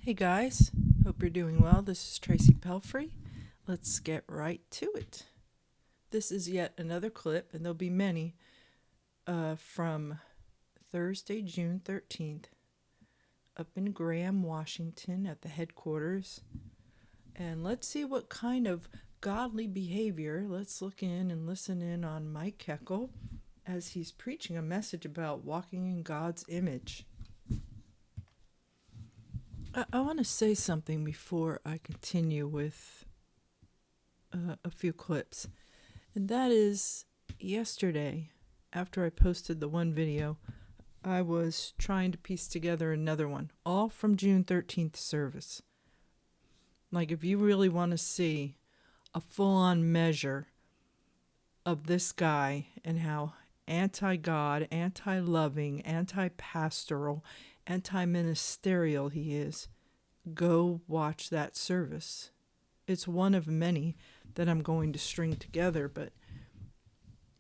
Hey guys, hope you're doing well. This is Tracy Pelfrey. Let's get right to it. This is yet another clip, and there'll be many, from Thursday, June 13th, up in Graham, Washington at the headquarters. And let's see what kind of godly behavior. Let's look in and listen in on Mike Heckel as he's preaching a message about walking in God's image. I want to say something before I continue with a few clips. And that is, yesterday, after I posted the one video, I was trying to piece together another one, all from June 13th service. Like, if you really want to see a full-on measure of this guy and how anti-God, anti-loving, anti-pastoral, anti-ministerial he is, go watch that service. It's one of many that I'm going to string together, but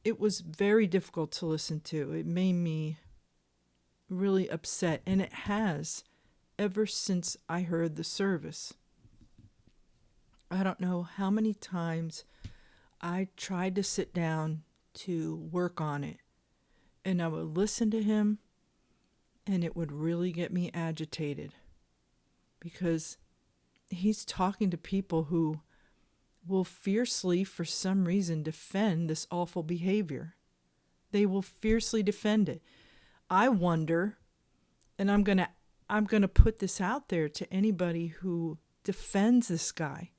it was very difficult to listen to. It made me really upset, and it has ever since I heard the service. I don't know how many times I tried to sit down to work on it, and I would listen to him, and it would really get me agitated because he's talking to people who will fiercely, for some reason, defend this awful behavior. They will fiercely defend it. I wonder, and I'm gonna put this out there to anybody who defends this guy.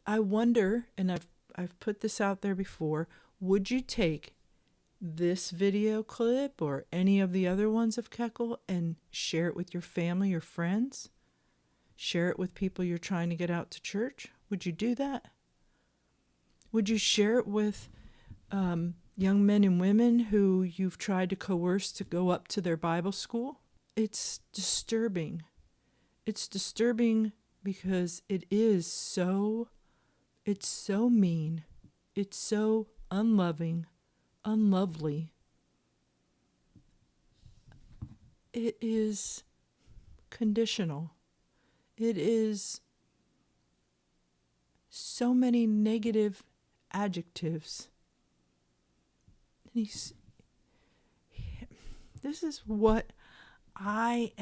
I wonder, and I've put this out there before, would you take this video clip or any of the other ones of Heckel and share it with your family or friends? Share it with people you're trying to get out to church? Would you do that? Would you share it with young men and women who you've tried to coerce to go up to their Bible school? It's disturbing. It's disturbing because it's so mean. It's so unloving, unlovely. It is conditional. It is so many negative adjectives. And this is what I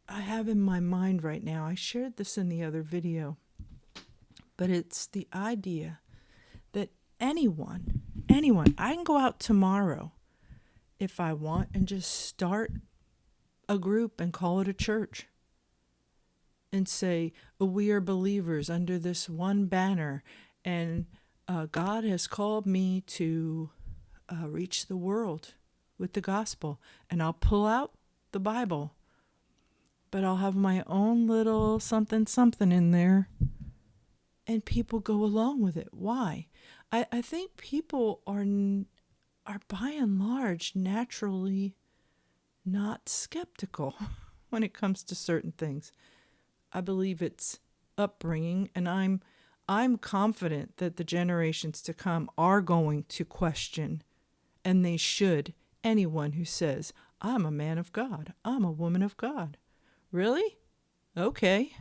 have in my mind right now. I shared this in the other video, but it's the idea that anyone, I can go out tomorrow if I want and just start a group and call it a church and say, we are believers under this one banner, and God has called me to reach the world with the gospel, and I'll pull out the Bible, but I'll have my own little something in there, and people go along with it. Why? I think people are by and large naturally not skeptical when it comes to certain things. I believe it's upbringing, and I'm confident that the generations to come are going to question, and they should, anyone who says, I'm a man of God, I'm a woman of God. Really? Okay.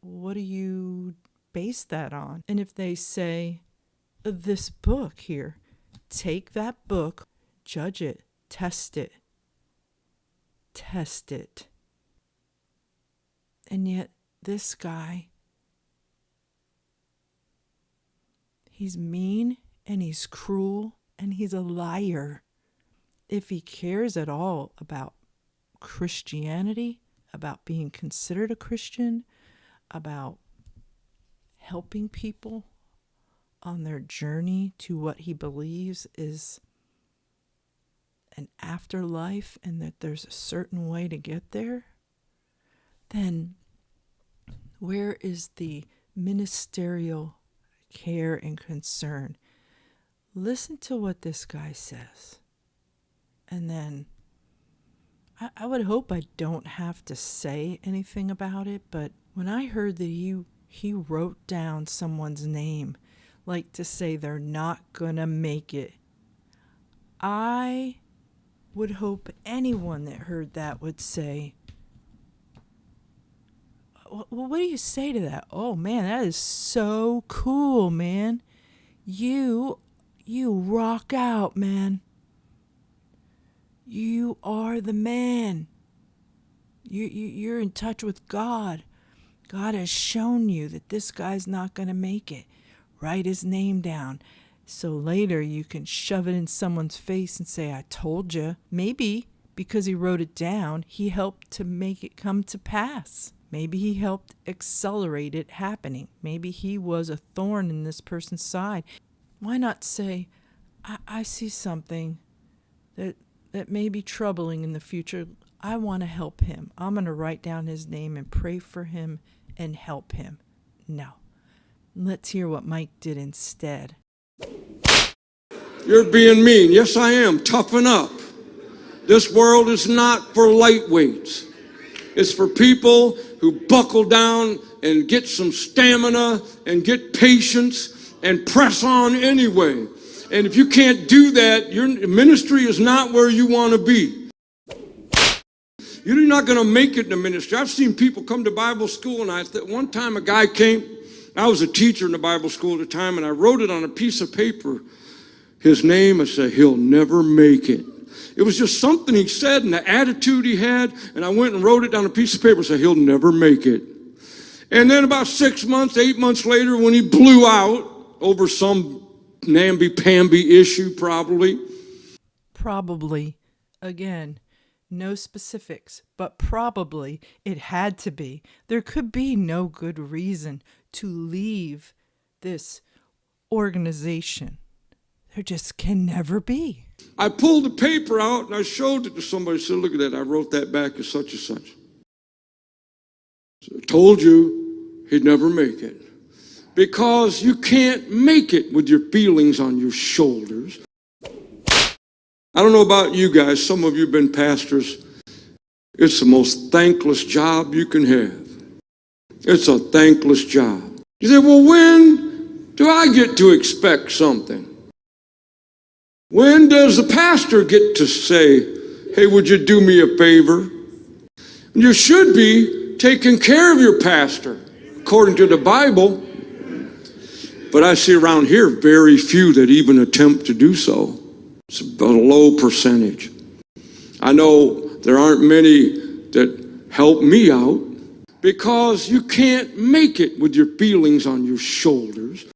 What do you base that on? And if they say, this book here, take that book, judge it, test it. And yet this guy, he's mean and he's cruel and he's a liar. If he cares at all about Christianity, about being considered a Christian, about helping people on their journey to what he believes is an afterlife and that there's a certain way to get there, then where is the ministerial care and concern? Listen to what this guy says. And then I would hope I don't have to say anything about it, but when I heard that he wrote down someone's name, like to say they're not gonna make it, I would hope anyone that heard that would say, well, what do you say to that? Oh man, that is so cool, man. You rock out, man. You are the man. You're in touch with God. God has shown you that this guy's not going to make it. Write his name down. So later you can shove it in someone's face and say, I told you. Maybe because he wrote it down, he helped to make it come to pass. Maybe he helped accelerate it happening. Maybe he was a thorn in this person's side. Why not say, I see something that may be troubling in the future. I want to help him. I'm going to write down his name and pray for him and help him. No. Let's hear what Mike did instead. You're being mean. Yes, I am. Toughen up. This world is not for lightweights. It's for people who buckle down and get some stamina and get patience and press on anyway. And if you can't do that, your ministry is not where you want to be. You're not going to make it in the ministry. I've seen people come to Bible school, and one time a guy came. I was a teacher in the Bible school at the time, and I wrote it on a piece of paper. His name, I said, he'll never make it. It was just something he said and the attitude he had, and I went and wrote it on a piece of paper and said, he'll never make it. And then about 6 months, 8 months later, when he blew out over some namby-pamby issue, Probably. Again, no specifics, but probably it had to be. There could be no good reason to leave this organization. There just can never be. I pulled the paper out and I showed it to somebody. I said, look at that. I wrote that back as such and such. So I told you he'd never make it. Because you can't make it with your feelings on your shoulders. I don't know about you guys. Some of you have been pastors. It's the most thankless job you can have. It's a thankless job. You say, well, when do I get to expect something? When does the pastor get to say, hey, would you do me a favor? You should be taking care of your pastor, according to the Bible. But I see around here very few that even attempt to do so. It's a low percentage. I know there aren't many that help me out because you can't make it with your feelings on your shoulders.